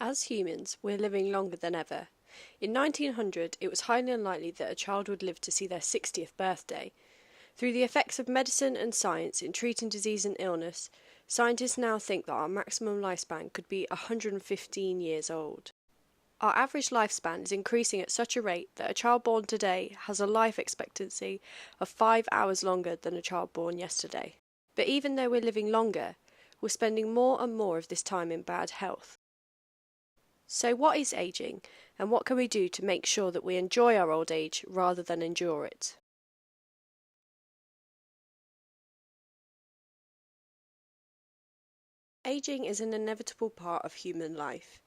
As humans, we're living longer than ever. In 1900, it was highly unlikely that a child would live to see their 60th birthday. Through the effects of medicine and science in treating disease and illness, scientists now think that our maximum lifespan could be 115 years old. Our average lifespan is increasing at such a rate that a child born today has a life expectancy of 5 hours longer than a child born yesterday. But even though we're living longer, we're spending more and more of this time in bad health. So what is ageing, and what can we do to make sure that we enjoy our old age rather than endure it? Ageing is an inevitable part of human life.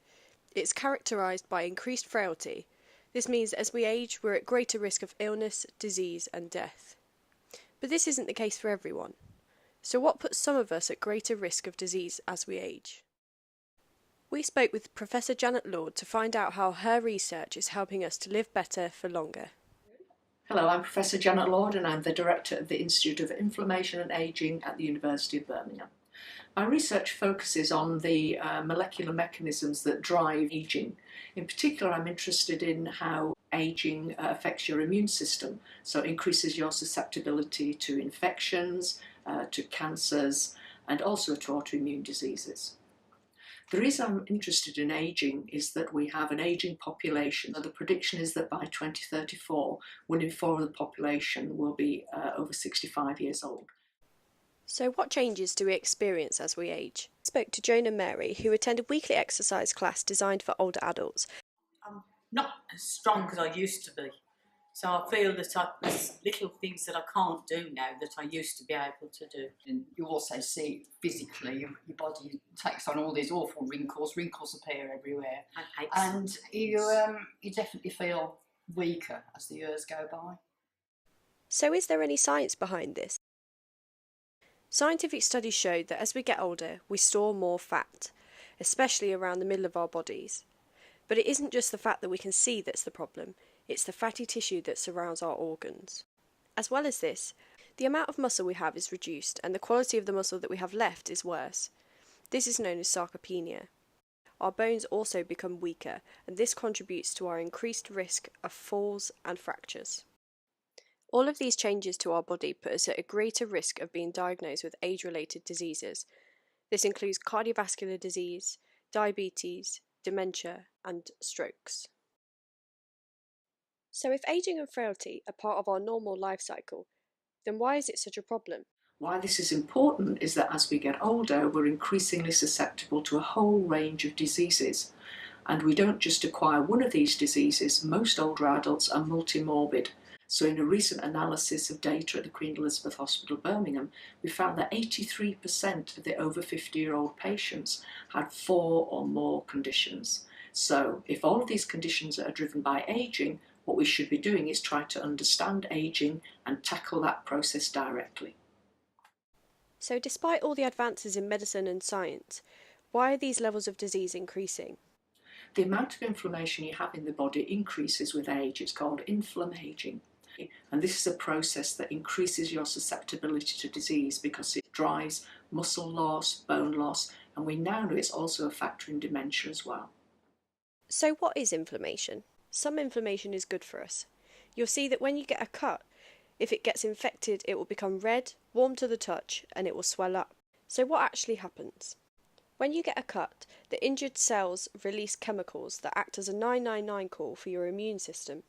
It's characterised by increased frailty. This means as we age, we're at greater risk of illness, disease, and death. But this isn't the case for everyone. So what puts some of us at greater risk of disease as we age? We spoke with Professor Janet Lord to find out how her research is helping us to live better for longer. Hello, I'm Professor Janet Lord and I'm the Director of the Institute of Inflammation and Ageing at the University of Birmingham. My research focuses on the molecular mechanisms that drive ageing. In particular, I'm interested in how ageing affects your immune system, so it increases your susceptibility to infections, to cancers, and also to autoimmune diseases. The reason I'm interested in ageing is that we have an ageing population. So the prediction is that by 2034, 1 in 4 of the population will be over 65 years old. So what changes do we experience as we age? I spoke to Joan and Mary, who attended weekly exercise class designed for older adults. I'm not as strong as I used to be. So I feel that there's little things that I can't do now that I used to be able to do. And you also see physically your body takes on all these awful wrinkles appear everywhere. And you definitely feel weaker as the years go by. So is there any science behind this? Scientific studies show that as we get older, we store more fat, especially around the middle of our bodies. But it isn't just the fat that we can see that's the problem, it's the fatty tissue that surrounds our organs. As well as this, the amount of muscle we have is reduced and the quality of the muscle that we have left is worse. This is known as sarcopenia. Our bones also become weaker, and this contributes to our increased risk of falls and fractures. All of these changes to our body put us at a greater risk of being diagnosed with age-related diseases. This includes cardiovascular disease, diabetes, dementia, and strokes. So if ageing and frailty are part of our normal life cycle, then why is it such a problem? Why this is important is that as we get older, we're increasingly susceptible to a whole range of diseases. And we don't just acquire one of these diseases, most older adults are multimorbid. So in a recent analysis of data at the Queen Elizabeth Hospital, Birmingham, we found that 83% of the over 50-year-old patients had 4 or more conditions. So if all of these conditions are driven by ageing, what we should be doing is try to understand ageing and tackle that process directly. So despite all the advances in medicine and science, why are these levels of disease increasing? The amount of inflammation you have in the body increases with age. It's called inflammaging. And this is a process that increases your susceptibility to disease because it drives muscle loss, bone loss, and we now know it's also a factor in dementia as well. So what is inflammation? Some inflammation is good for us. You'll see that when you get a cut, if it gets infected, it will become red, warm to the touch, and it will swell up. So what actually happens? When you get a cut, the injured cells release chemicals that act as a 999 call for your immune system.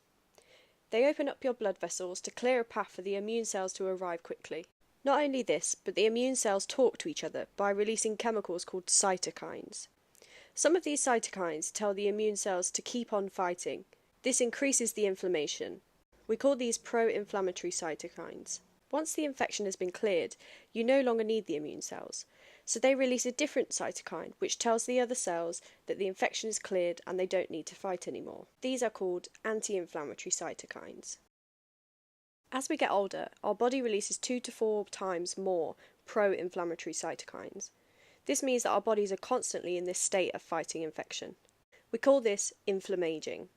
They open up your blood vessels to clear a path for the immune cells to arrive quickly. Not only this, but the immune cells talk to each other by releasing chemicals called cytokines. Some of these cytokines tell the immune cells to keep on fighting. This increases the inflammation. We call these pro-inflammatory cytokines. Once the infection has been cleared, you no longer need the immune cells. So they release a different cytokine which tells the other cells that the infection is cleared and they don't need to fight anymore. These are called anti-inflammatory cytokines. As we get older, our body releases 2 to 4 times more pro-inflammatory cytokines. This means that our bodies are constantly in this state of fighting infection. We call this inflammaging.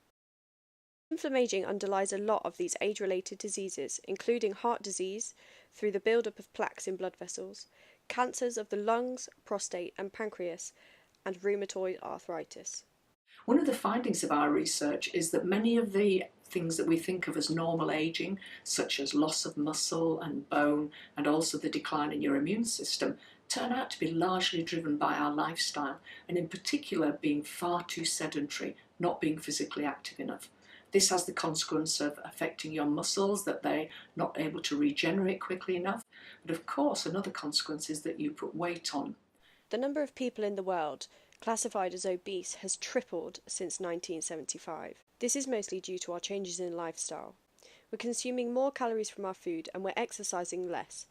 Inflammaging underlies a lot of these age-related diseases, including heart disease through the build-up of plaques in blood vessels, cancers of the lungs, prostate and pancreas, and rheumatoid arthritis. One of the findings of our research is that many of the things that we think of as normal aging, such as loss of muscle and bone, and also the decline in your immune system, turn out to be largely driven by our lifestyle, and in particular being far too sedentary, not being physically active enough. This has the consequence of affecting your muscles, that they're not able to regenerate quickly enough. But of course, another consequence is that you put weight on. The number of people in the world classified as obese has tripled since 1975. This is mostly due to our changes in lifestyle. We're consuming more calories from our food and we're exercising less,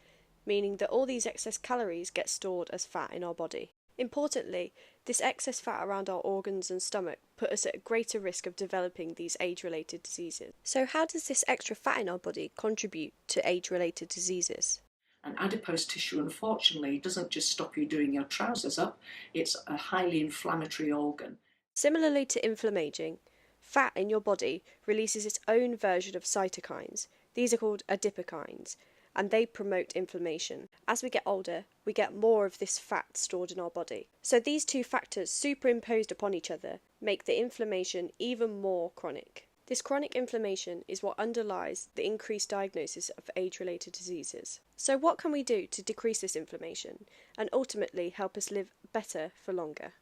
meaning that all these excess calories get stored as fat in our body. Importantly, this excess fat around our organs and stomach put us at a greater risk of developing these age-related diseases. So how does this extra fat in our body contribute to age-related diseases? And adipose tissue, unfortunately, doesn't just stop you doing your trousers up, it's a highly inflammatory organ. Similarly to inflammaging, fat in your body releases its own version of cytokines. These are called adipokines, and they promote inflammation. As we get older, we get more of this fat stored in our body. So these two factors superimposed upon each other make the inflammation even more chronic. This chronic inflammation is what underlies the increased diagnosis of age-related diseases. So what can we do to decrease this inflammation and ultimately help us live better for longer?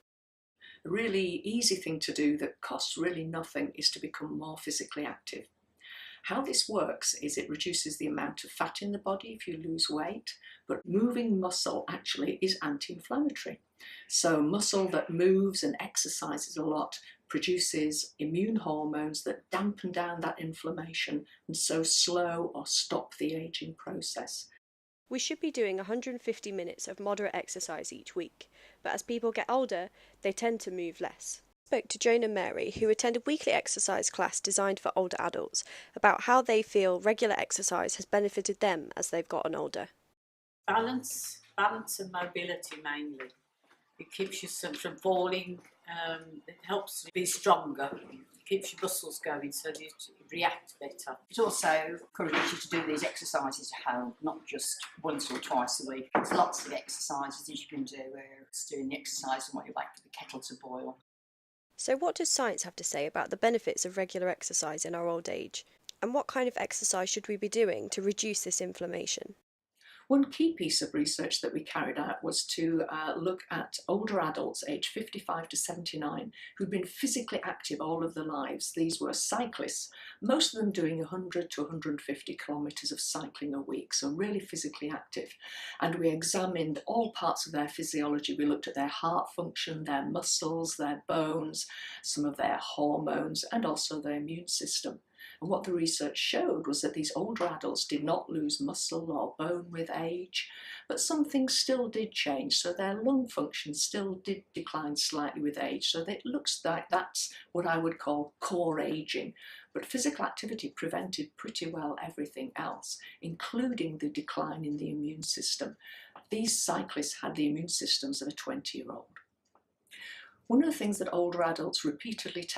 A really easy thing to do that costs really nothing is to become more physically active. How this works is it reduces the amount of fat in the body if you lose weight, but moving muscle actually is anti-inflammatory. So muscle that moves and exercises a lot produces immune hormones that dampen down that inflammation and so slow or stop the aging process. We should be doing 150 minutes of moderate exercise each week, but as people get older, they tend to move less. I spoke to Joan and Mary, who attend a weekly exercise class designed for older adults, about how they feel regular exercise has benefited them as they've gotten older. Balance and mobility mainly. It keeps you from falling, it helps you be stronger, it keeps your muscles going so you react better. It also encourages you to do these exercises at home, not just once or twice a week. There's lots of exercises that you can do where it's doing the exercise and what you wait for the kettle to boil. So what does science have to say about the benefits of regular exercise in our old age? And what kind of exercise should we be doing to reduce this inflammation? One key piece of research that we carried out was to look at older adults aged 55 to 79 who'd been physically active all of their lives. These were cyclists, most of them doing 100 to 150 kilometres of cycling a week, so really physically active. And we examined all parts of their physiology. We looked at their heart function, their muscles, their bones, some of their hormones, and also their immune system. And what the research showed was that these older adults did not lose muscle or bone with age, but some things still did change. So their lung function still did decline slightly with age. So it looks like that's what I would call core aging. But physical activity prevented pretty well everything else, including the decline in the immune system. These cyclists had the immune systems of a 20-year-old. One of the things that older adults repeatedly tell